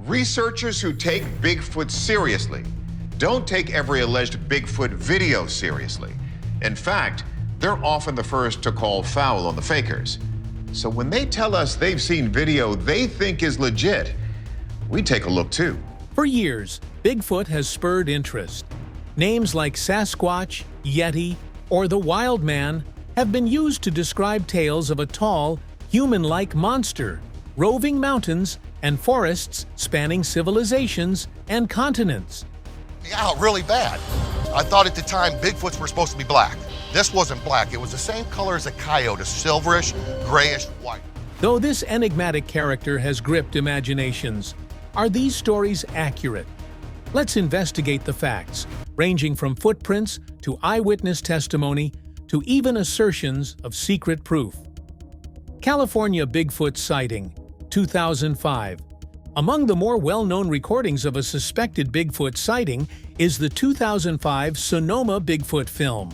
Researchers who take Bigfoot seriously don't take every alleged Bigfoot video seriously. In fact, they're often the first to call foul on the fakers. So when they tell us they've seen video they think is legit, we take a look too. For years, Bigfoot has spurred interest. Names like Sasquatch, Yeti, or the Wild Man have been used to describe tales of a tall, human-like monster, roving mountains and forests spanning civilizations and continents. Yeah, really bad. I thought at the time Bigfoots were supposed to be black. This wasn't black. It was the same color as a coyote, a silverish, grayish white. Though this enigmatic character has gripped imaginations, are these stories accurate? Let's investigate the facts, ranging from footprints to eyewitness testimony to even assertions of secret proof. California Bigfoot sighting, 2005. Among the more well-known recordings of a suspected Bigfoot sighting is the 2005 Sonoma Bigfoot film.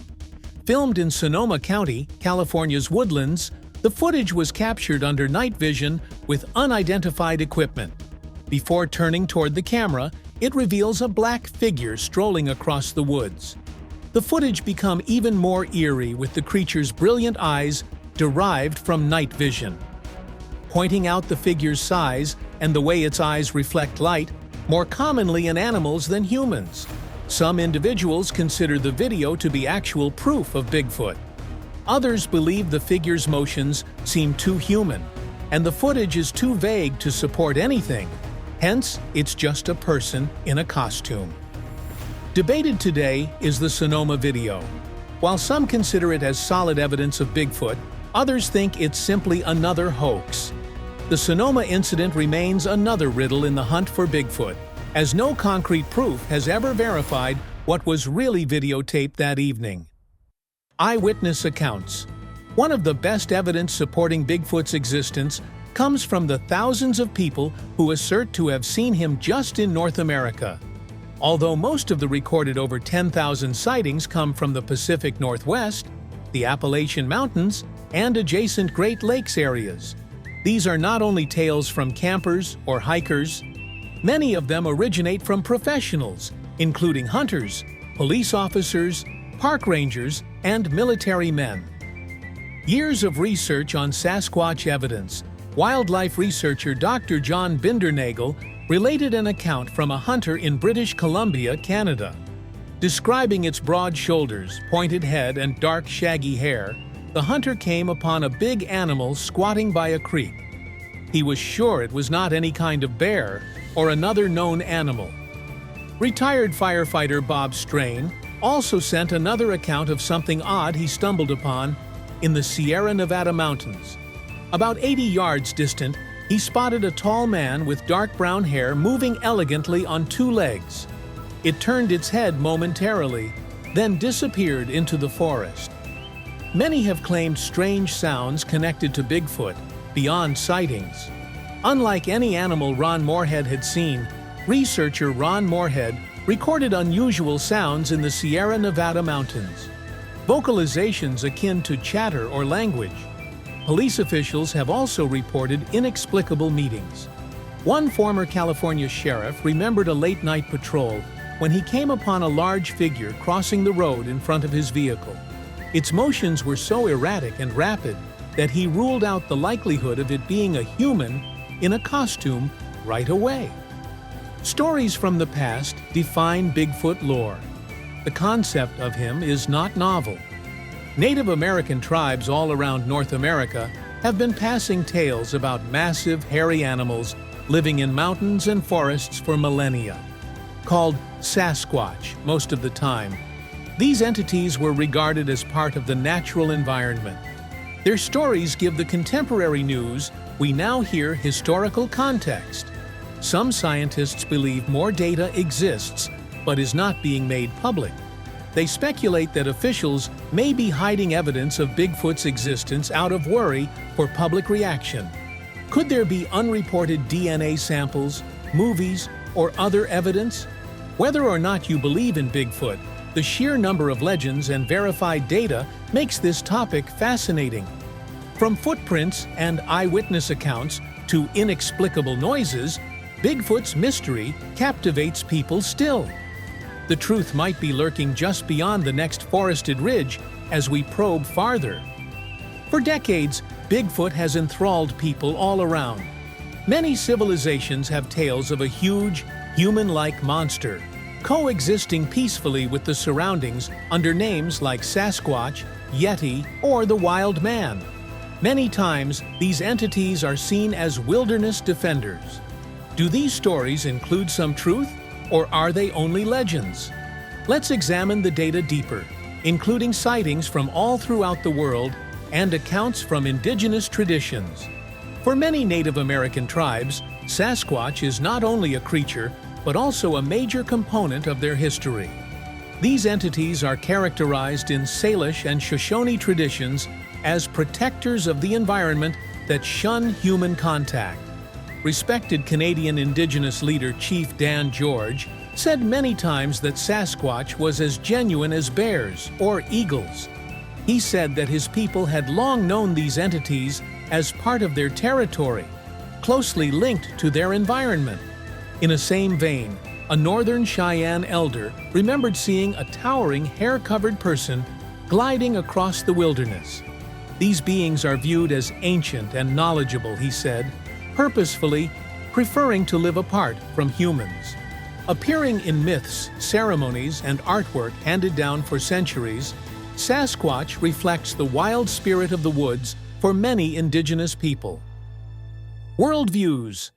Filmed in Sonoma County, California's woodlands, the footage was captured under night vision with unidentified equipment. Before turning toward the camera, it reveals a black figure strolling across the woods. The footage becomes even more eerie with the creature's brilliant eyes derived from night vision. Pointing out the figure's size and the way its eyes reflect light, more commonly in animals than humans. Some individuals consider the video to be actual proof of Bigfoot. Others believe the figure's motions seem too human, and the footage is too vague to support anything. Hence, it's just a person in a costume. Debated today is the Sonoma video. While some consider it as solid evidence of Bigfoot, others think it's simply another hoax. The Sonoma incident remains another riddle in the hunt for Bigfoot, as no concrete proof has ever verified what was really videotaped that evening. Eyewitness accounts. One of the best evidence supporting Bigfoot's existence comes from the thousands of people who assert to have seen him just in North America. Although most of the recorded over 10,000 sightings come from the Pacific Northwest, the Appalachian Mountains, and adjacent Great Lakes areas. These are not only tales from campers or hikers. Many of them originate from professionals, including hunters, police officers, park rangers, and military men. Years of research on Sasquatch evidence. Wildlife researcher Dr. John Bindernagel related an account from a hunter in British Columbia, Canada. Describing its broad shoulders, pointed head, and dark shaggy hair, the hunter came upon a big animal squatting by a creek. He was sure it was not any kind of bear or another known animal. Retired firefighter Bob Strain also sent another account of something odd he stumbled upon in the Sierra Nevada mountains. About 80 yards distant, he spotted a tall man with dark brown hair moving elegantly on two legs. It turned its head momentarily, then disappeared into the forest. Many have claimed strange sounds connected to Bigfoot, beyond sightings. Unlike any animal Ron Moorhead had seen, researcher Ron Moorhead recorded unusual sounds in the Sierra Nevada mountains. Vocalizations akin to chatter or language. Police officials have also reported inexplicable meetings. One former California sheriff remembered a late-night patrol when he came upon a large figure crossing the road in front of his vehicle. Its motions were so erratic and rapid that he ruled out the likelihood of it being a human in a costume right away. Stories from the past define Bigfoot lore. The concept of him is not novel. Native American tribes all around North America have been passing tales about massive, hairy animals living in mountains and forests for millennia. Called Sasquatch most of the time, these entities were regarded as part of the natural environment. Their stories give the contemporary news we now hear historical context. Some scientists believe more data exists but is not being made public. They speculate that officials may be hiding evidence of Bigfoot's existence out of worry for public reaction. Could there be unreported DNA samples, movies, or other evidence? Whether or not you believe in Bigfoot, the sheer number of legends and verified data makes this topic fascinating. From footprints and eyewitness accounts to inexplicable noises, Bigfoot's mystery captivates people still. The truth might be lurking just beyond the next forested ridge as we probe farther. For decades, Bigfoot has enthralled people all around. Many civilizations have tales of a huge, human-like monster, coexisting peacefully with the surroundings under names like Sasquatch, Yeti, or the Wild Man. Many times, these entities are seen as wilderness defenders. Do these stories include some truth, or are they only legends? Let's examine the data deeper, including sightings from all throughout the world and accounts from indigenous traditions. For many Native American tribes, Sasquatch is not only a creature, but also a major component of their history. These entities are characterized in Salish and Shoshone traditions as protectors of the environment that shun human contact. Respected Canadian Indigenous leader Chief Dan George said many times that Sasquatch was as genuine as bears or eagles. He said that his people had long known these entities as part of their territory, closely linked to their environment. In a same vein, a Northern Cheyenne elder remembered seeing a towering, hair-covered person gliding across the wilderness. These beings are viewed as ancient and knowledgeable, he said, purposefully preferring to live apart from humans. Appearing in myths, ceremonies, and artwork handed down for centuries, Sasquatch reflects the wild spirit of the woods for many indigenous people. Worldviews.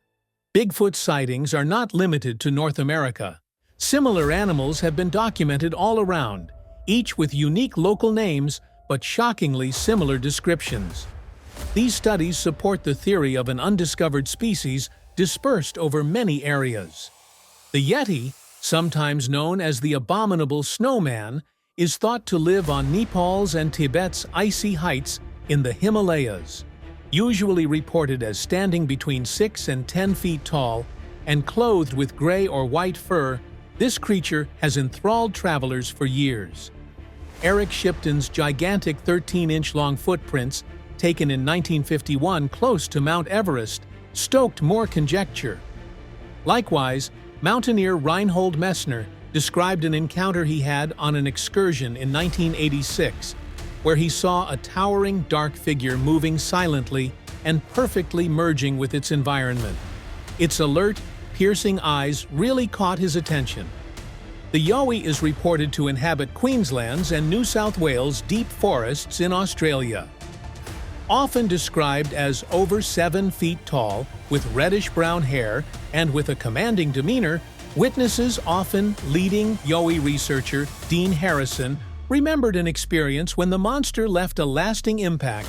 Bigfoot sightings are not limited to North America. Similar animals have been documented all around, each with unique local names but shockingly similar descriptions. These studies support the theory of an undiscovered species dispersed over many areas. The Yeti, sometimes known as the abominable snowman, is thought to live on Nepal's and Tibet's icy heights in the Himalayas. Usually reported as standing between 6 and 10 feet tall and clothed with gray or white fur, this creature has enthralled travelers for years. Eric Shipton's gigantic 13-inch-long footprints, taken in 1951 close to Mount Everest, stoked more conjecture. Likewise, mountaineer Reinhold Messner described an encounter he had on an excursion in 1986, where he saw a towering dark figure moving silently and perfectly merging with its environment. Its alert, piercing eyes really caught his attention. The Yowie is reported to inhabit Queensland's and New South Wales' deep forests in Australia. Often described as over 7 feet tall, with reddish-brown hair and with a commanding demeanor, witnesses, often leading Yowie researcher Dean Harrison, remembered an experience when the monster left a lasting impact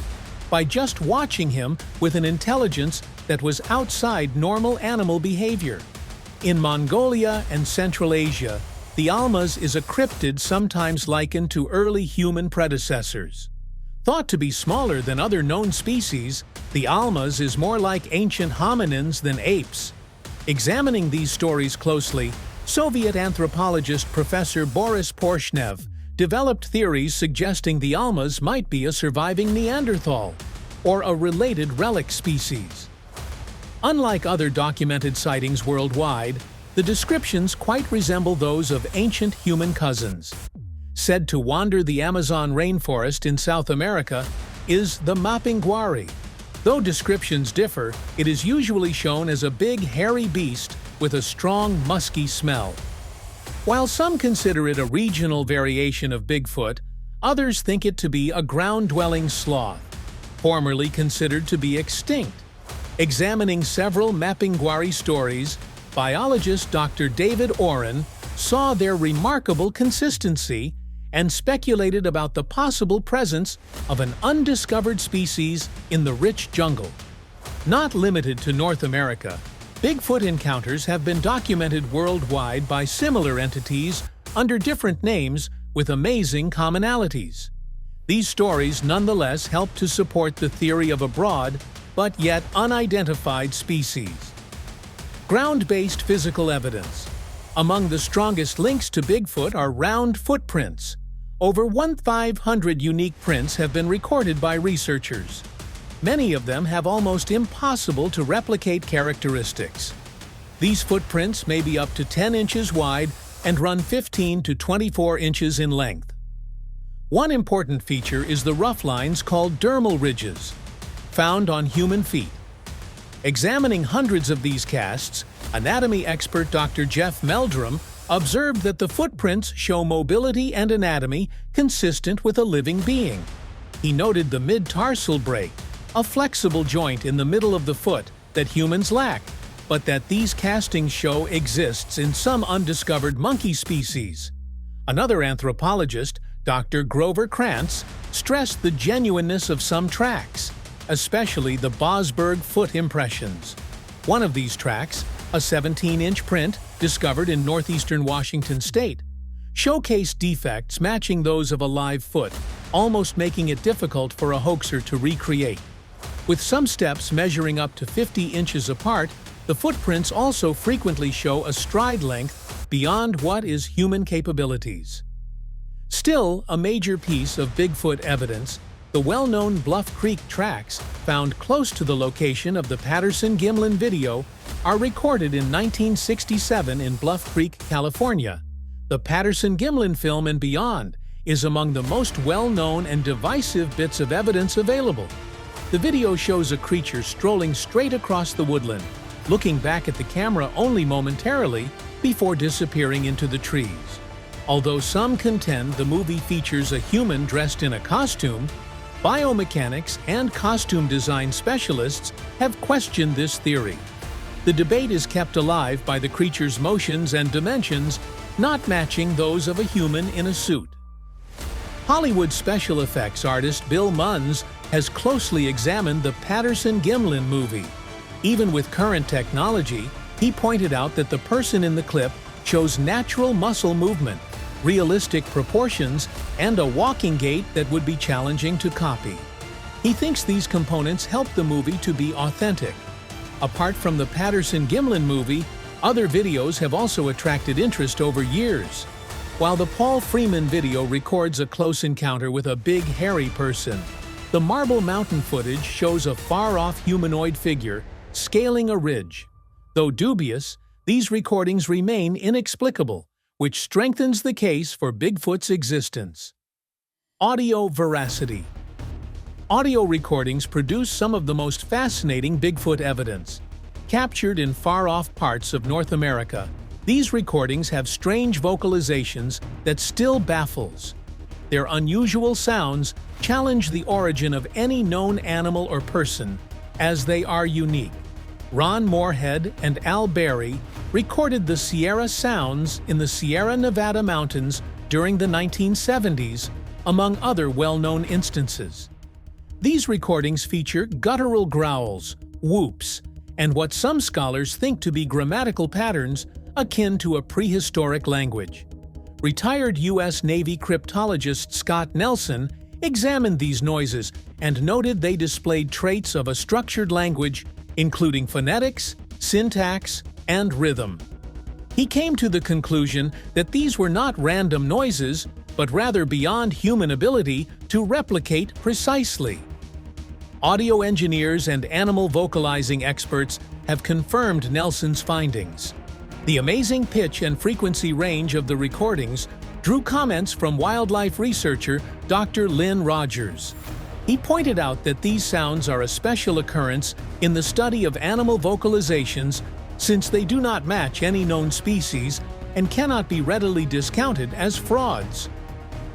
by just watching him with an intelligence that was outside normal animal behavior. In Mongolia and Central Asia, the Almaz is a cryptid sometimes likened to early human predecessors. Thought to be smaller than other known species, the Almaz is more like ancient hominins than apes. Examining these stories closely, Soviet anthropologist Professor Boris Porshnev developed theories suggesting the Almaz might be a surviving Neanderthal, or a related relic species. Unlike other documented sightings worldwide, the descriptions quite resemble those of ancient human cousins. Said to wander the Amazon rainforest in South America is the Mapinguari. Though descriptions differ, it is usually shown as a big, hairy beast with a strong, musky smell. While some consider it a regional variation of Bigfoot, others think it to be a ground-dwelling sloth, formerly considered to be extinct. Examining several Mapinguari stories, biologist Dr. David Oren saw their remarkable consistency and speculated about the possible presence of an undiscovered species in the rich jungle. Not limited to North America, Bigfoot encounters have been documented worldwide by similar entities under different names with amazing commonalities. These stories nonetheless help to support the theory of a broad, but yet unidentified species. Ground-based physical evidence. Among the strongest links to Bigfoot are round footprints. Over 1,500 unique prints have been recorded by researchers. Many of them have almost impossible to replicate characteristics. These footprints may be up to 10 inches wide and run 15 to 24 inches in length. One important feature is the rough lines called dermal ridges, found on human feet. Examining hundreds of these casts, anatomy expert Dr. Jeff Meldrum observed that the footprints show mobility and anatomy consistent with a living being. He noted the mid-tarsal break, a flexible joint in the middle of the foot that humans lack, but that these castings show exists in some undiscovered monkey species. Another anthropologist, Dr. Grover Krantz, stressed the genuineness of some tracks, especially the Bosberg foot impressions. One of these tracks, a 17-inch print discovered in northeastern Washington state, showcased defects matching those of a live foot, almost making it difficult for a hoaxer to recreate. With some steps measuring up to 50 inches apart, the footprints also frequently show a stride length beyond what is human capabilities. Still, a major piece of Bigfoot evidence, the well-known Bluff Creek tracks, found close to the location of the Patterson-Gimlin video, are recorded in 1967 in Bluff Creek, California. The Patterson-Gimlin film and beyond is among the most well-known and divisive bits of evidence available. The video shows a creature strolling straight across the woodland, looking back at the camera only momentarily before disappearing into the trees. Although some contend the movie features a human dressed in a costume, biomechanics and costume design specialists have questioned this theory. The debate is kept alive by the creature's motions and dimensions not matching those of a human in a suit. Hollywood special effects artist Bill Munns has closely examined the Patterson-Gimlin movie. Even with current technology, he pointed out that the person in the clip shows natural muscle movement, realistic proportions, and a walking gait that would be challenging to copy. He thinks these components help the movie to be authentic. Apart from the Patterson-Gimlin movie, other videos have also attracted interest over years. While the Paul Freeman video records a close encounter with a big, hairy person, the Marble Mountain footage shows a far-off humanoid figure scaling a ridge. Though dubious, these recordings remain inexplicable, which strengthens the case for Bigfoot's existence. Audio veracity. Audio recordings produce some of the most fascinating Bigfoot evidence. Captured in far-off parts of North America, these recordings have strange vocalizations that still baffles. Their unusual sounds challenge the origin of any known animal or person, as they are unique. Ron Moorhead and Al Berry recorded the Sierra Sounds in the Sierra Nevada mountains during the 1970s, among other well-known instances. These recordings feature guttural growls, whoops, and what some scholars think to be grammatical patterns akin to a prehistoric language. Retired U.S. Navy cryptologist Scott Nelson examined these noises and noted they displayed traits of a structured language, including phonetics, syntax, and rhythm. He came to the conclusion that these were not random noises, but rather beyond human ability to replicate precisely. Audio engineers and animal vocalizing experts have confirmed Nelson's findings. The amazing pitch and frequency range of the recordings drew comments from wildlife researcher Dr. Lynn Rogers. He pointed out that these sounds are a special occurrence in the study of animal vocalizations since they do not match any known species and cannot be readily discounted as frauds.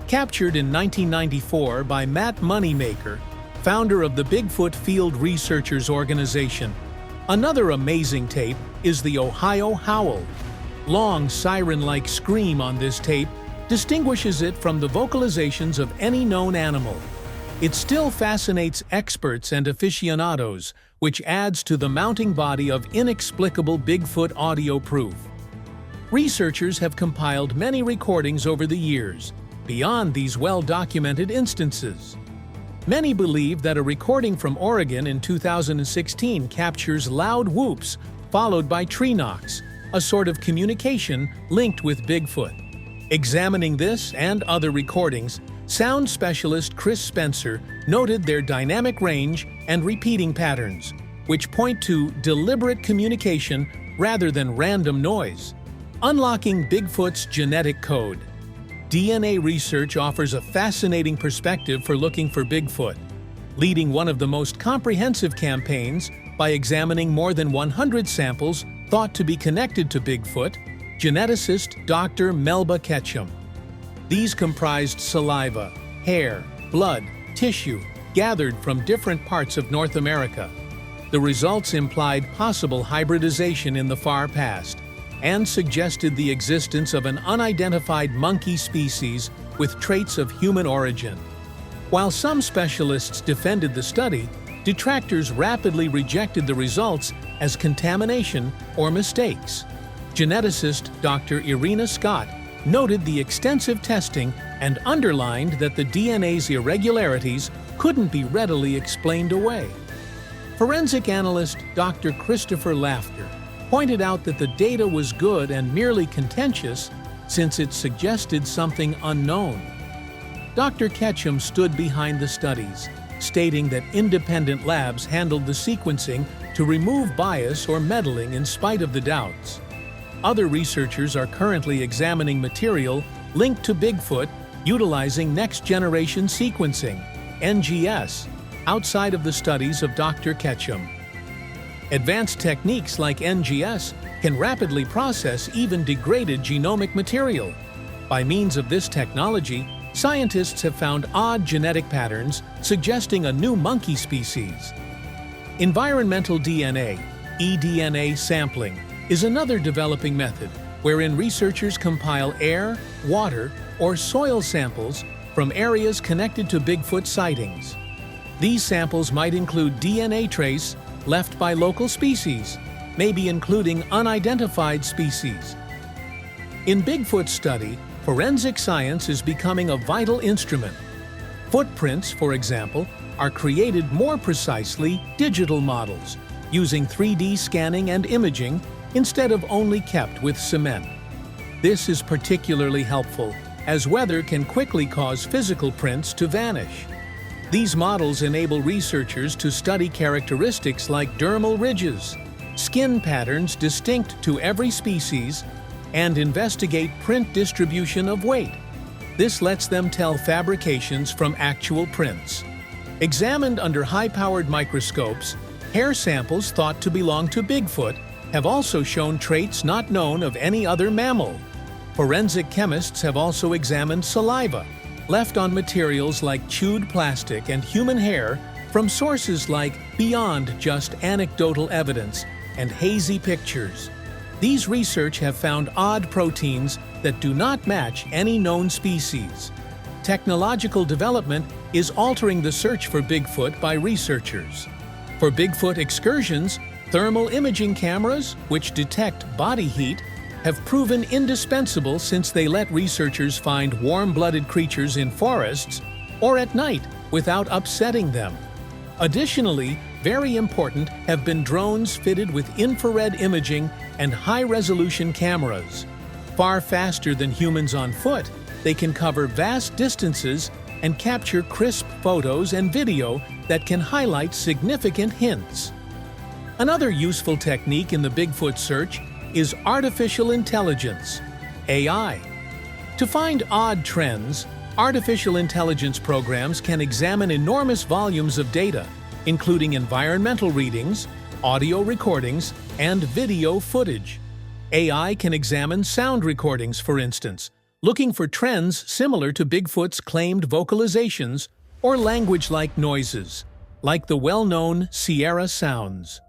Captured in 1994 by Matt Moneymaker, founder of the Bigfoot Field Researchers Organization. Another amazing tape is the Ohio Howl. Long siren-like scream on this tape distinguishes it from the vocalizations of any known animal. It still fascinates experts and aficionados, which adds to the mounting body of inexplicable Bigfoot audio proof. Researchers have compiled many recordings over the years, beyond these well-documented instances. Many believe that a recording from Oregon in 2016 captures loud whoops followed by tree knocks, a sort of communication linked with Bigfoot. Examining this and other recordings, sound specialist Chris Spencer noted their dynamic range and repeating patterns, which point to deliberate communication rather than random noise, unlocking Bigfoot's genetic code. DNA research offers a fascinating perspective for looking for Bigfoot, leading one of the most comprehensive campaigns by examining more than 100 samples thought to be connected to Bigfoot, geneticist Dr. Melba Ketchum. These comprised saliva, hair, blood, tissue, gathered from different parts of North America. The results implied possible hybridization in the far past and suggested the existence of an unidentified monkey species with traits of human origin. While some specialists defended the study, detractors rapidly rejected the results as contamination or mistakes. Geneticist Dr. Irina Scott noted the extensive testing and underlined that the DNA's irregularities couldn't be readily explained away. Forensic analyst Dr. Christopher Laughter pointed out that the data was good and merely contentious since it suggested something unknown. Dr. Ketchum stood behind the studies, stating that independent labs handled the sequencing to remove bias or meddling in spite of the doubts. Other researchers are currently examining material linked to Bigfoot utilizing next-generation sequencing, NGS, outside of the studies of Dr. Ketchum. Advanced techniques like NGS can rapidly process even degraded genomic material. By means of this technology, scientists have found odd genetic patterns suggesting a new monkey species. Environmental DNA, eDNA sampling, is another developing method wherein researchers compile air, water, or soil samples from areas connected to Bigfoot sightings. These samples might include DNA trace left by local species, maybe including unidentified species. In Bigfoot study, forensic science is becoming a vital instrument. Footprints, for example, are created more precisely digital models, using 3D scanning and imaging instead of only kept with cement. This is particularly helpful, as weather can quickly cause physical prints to vanish. These models enable researchers to study characteristics like dermal ridges, skin patterns distinct to every species, and investigate print distribution of weight. This lets them tell fabrications from actual prints. Examined under high-powered microscopes, hair samples thought to belong to Bigfoot have also shown traits not known of any other mammal. Forensic chemists have also examined saliva, left on materials like chewed plastic and human hair from sources like beyond just anecdotal evidence and hazy pictures. These research have found odd proteins that do not match any known species. Technological development is altering the search for Bigfoot by researchers. For Bigfoot excursions, thermal imaging cameras, which detect body heat, have proven indispensable since they let researchers find warm-blooded creatures in forests or at night without upsetting them. Additionally, very important have been drones fitted with infrared imaging and high-resolution cameras. Far faster than humans on foot, they can cover vast distances and capture crisp photos and video that can highlight significant hints. Another useful technique in the Bigfoot search is artificial intelligence, AI. To find odd trends, artificial intelligence programs can examine enormous volumes of data, including environmental readings, audio recordings, and video footage. AI can examine sound recordings, for instance, looking for trends similar to Bigfoot's claimed vocalizations or language-like noises, like the well-known Sierra sounds.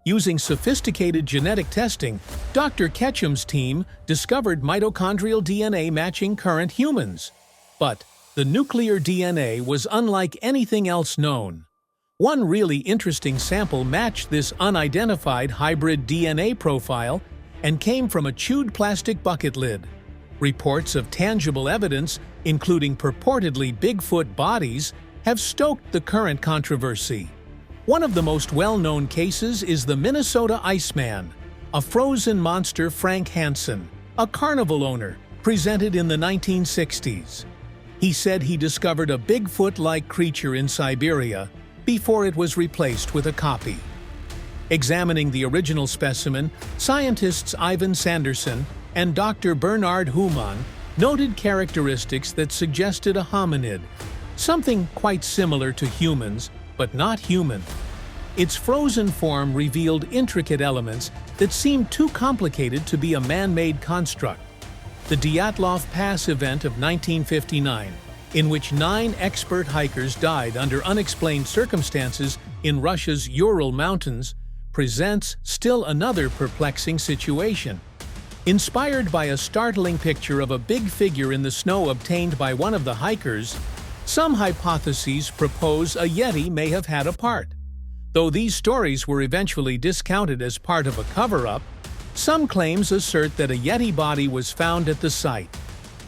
Using sophisticated genetic testing, Dr. Ketchum's team discovered mitochondrial DNA matching current humans. But the nuclear DNA was unlike anything else known. One really interesting sample matched this unidentified hybrid DNA profile and came from a chewed plastic bucket lid. Reports of tangible evidence, including purportedly Bigfoot bodies, have stoked the current controversy. One of the most well-known cases is the Minnesota Iceman, a frozen monster Frank Hansen, a carnival owner, presented in the 1960s. He said he discovered a Bigfoot-like creature in Siberia before it was replaced with a copy. Examining the original specimen, scientists Ivan Sanderson and Dr. Bernard Humann noted characteristics that suggested a hominid, something quite similar to humans, but not human. Its frozen form revealed intricate elements that seemed too complicated to be a man-made construct. The Dyatlov Pass event of 1959, in which 9 expert hikers died under unexplained circumstances in Russia's Ural Mountains, presents still another perplexing situation. Inspired by a startling picture of a big figure in the snow obtained by one of the hikers, some hypotheses propose a Yeti may have had a part. Though these stories were eventually discounted as part of a cover-up, some claims assert that a Yeti body was found at the site.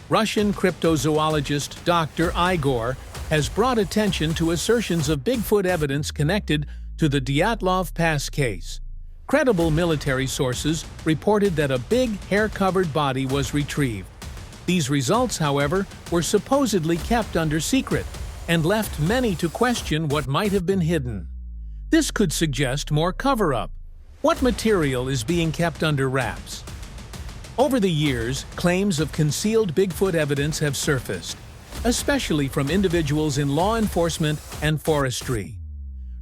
Russian cryptozoologist Dr. Igor has brought attention to assertions of Bigfoot evidence connected to the Dyatlov Pass case. Credible military sources reported that a big, hair-covered body was retrieved. These results, however, were supposedly kept under secret and left many to question what might have been hidden. This could suggest more cover-up. What material is being kept under wraps? Over the years, claims of concealed Bigfoot evidence have surfaced, especially from individuals in law enforcement and forestry.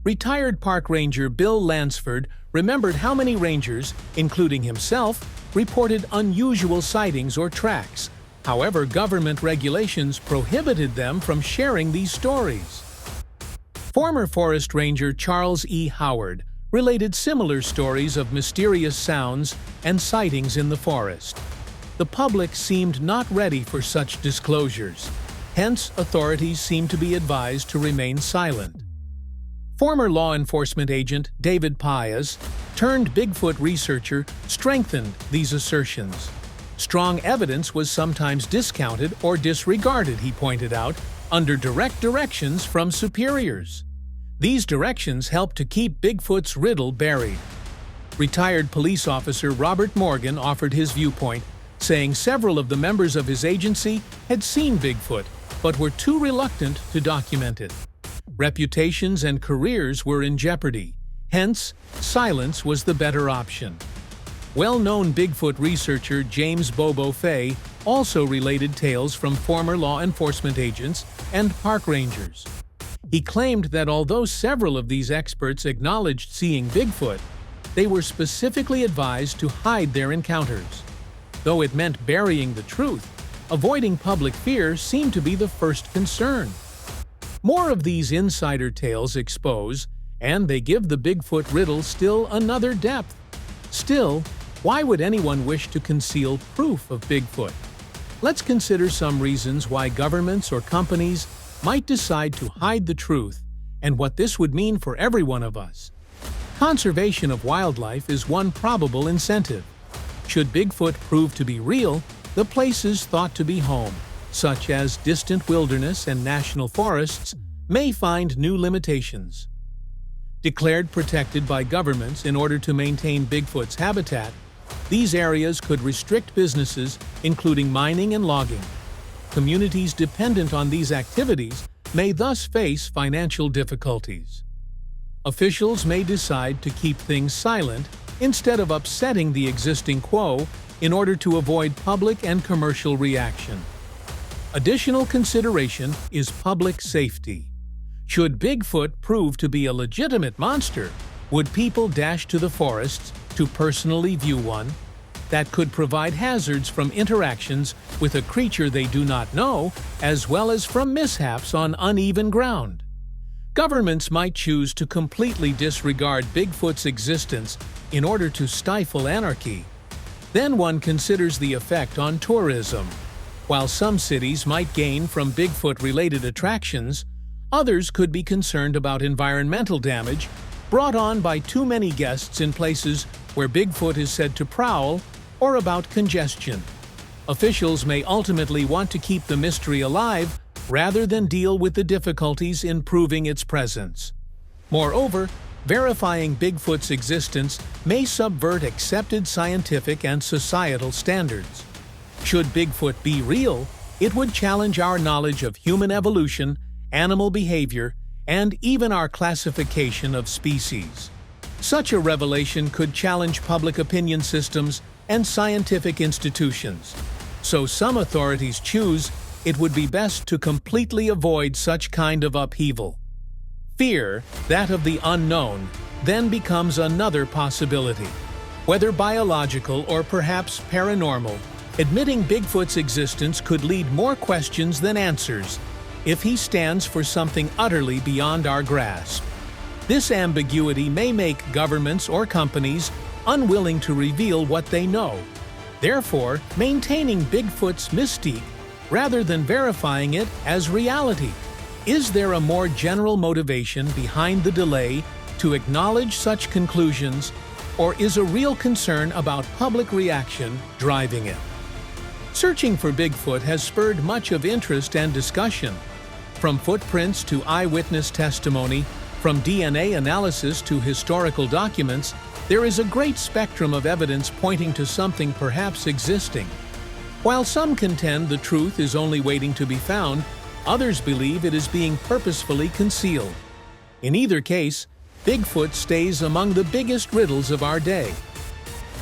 Retired park ranger Bill Lansford remembered how many rangers, including himself, reported unusual sightings or tracks. However, government regulations prohibited them from sharing these stories. Former forest ranger Charles E. Howard related similar stories of mysterious sounds and sightings in the forest. The public seemed not ready for such disclosures. Hence, authorities seemed to be advised to remain silent. Former law enforcement agent David Paez, turned Bigfoot researcher, strengthened these assertions. Strong evidence was sometimes discounted or disregarded, he pointed out, under direct directions from superiors. These directions helped to keep Bigfoot's riddle buried. Retired police officer Robert Morgan offered his viewpoint, saying several of the members of his agency had seen Bigfoot, but were too reluctant to document it. Reputations and careers were in jeopardy. Hence, silence was the better option. Well-known Bigfoot researcher James Bobo Fay also related tales from former law enforcement agents and park rangers. He claimed that although several of these experts acknowledged seeing Bigfoot, they were specifically advised to hide their encounters. Though it meant burying the truth, avoiding public fear seemed to be the first concern. More of these insider tales expose, and they give the Bigfoot riddle still another depth. Still, why would anyone wish to conceal proof of Bigfoot? Let's consider some reasons why governments or companies might decide to hide the truth and what this would mean for every one of us. Conservation of wildlife is one probable incentive. Should Bigfoot prove to be real, the places thought to be home, such as distant wilderness and national forests, may find new limitations. Declared protected by governments in order to maintain Bigfoot's habitat, these areas could restrict businesses, including mining and logging. Communities dependent on these activities may thus face financial difficulties. Officials may decide to keep things silent instead of upsetting the existing quo in order to avoid public and commercial reaction. Additional consideration is public safety. Should Bigfoot prove to be a legitimate monster, would people dash to the forests to personally view one? That could provide hazards from interactions with a creature they do not know, as well as from mishaps on uneven ground. Governments might choose to completely disregard Bigfoot's existence in order to stifle anarchy. Then one considers the effect on tourism. While some cities might gain from Bigfoot-related attractions, others could be concerned about environmental damage brought on by too many guests in places where Bigfoot is said to prowl, or about congestion. Officials may ultimately want to keep the mystery alive rather than deal with the difficulties in proving its presence. Moreover, verifying Bigfoot's existence may subvert accepted scientific and societal standards. Should Bigfoot be real, it would challenge our knowledge of human evolution, animal behavior, and even our classification of species. Such a revelation could challenge public opinion systems and scientific institutions. So some authorities choose it would be best to completely avoid such kind of upheaval. Fear, that of the unknown, then becomes another possibility. Whether biological or perhaps paranormal, admitting Bigfoot's existence could lead more questions than answers if he stands for something utterly beyond our grasp. This ambiguity may make governments or companies unwilling to reveal what they know, therefore maintaining Bigfoot's mystique rather than verifying it as reality. Is there a more general motivation behind the delay to acknowledge such conclusions, or is a real concern about public reaction driving it? Searching for Bigfoot has spurred much of interest and discussion. From footprints to eyewitness testimony, from DNA analysis to historical documents, there is a great spectrum of evidence pointing to something perhaps existing. While some contend the truth is only waiting to be found, others believe it is being purposefully concealed. In either case, Bigfoot stays among the biggest riddles of our day.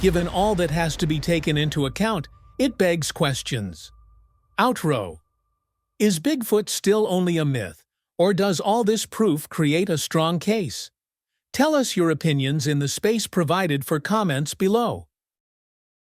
Given all that has to be taken into account, it begs questions. Outro. Is Bigfoot still only a myth, or does all this proof create a strong case? Tell us your opinions in the space provided for comments below.